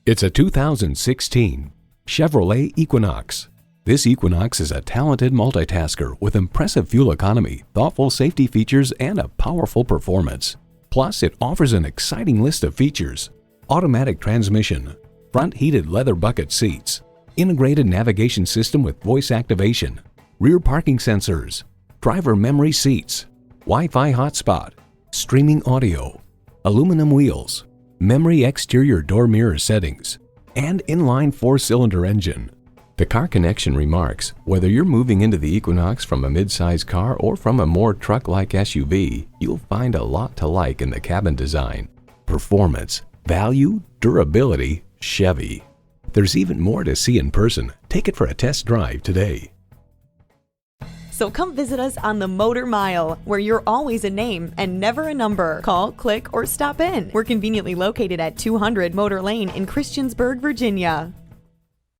It's a 2016 Chevrolet Equinox. This Equinox is a talented multitasker with impressive fuel economy, thoughtful safety features, and a powerful performance. Plus, it offers an exciting list of features: automatic transmission, front heated leather bucket seats, integrated navigation system with voice activation, rear parking sensors, driver memory seats, Wi-Fi hotspot, streaming audio, aluminum wheels, memory exterior door mirror settings, and inline 4-cylinder engine. The Car Connection remarks, whether you're moving into the Equinox from a mid-size car or from a more truck-like SUV, you'll find a lot to like in the cabin design. Performance, value, durability, Chevy. There's even more to see in person. Take it for a test drive today. So come visit us on the Motor Mile, where you're always a name and never a number. Call, click, or stop in. We're conveniently located at 200 Motor Lane in Christiansburg, Virginia.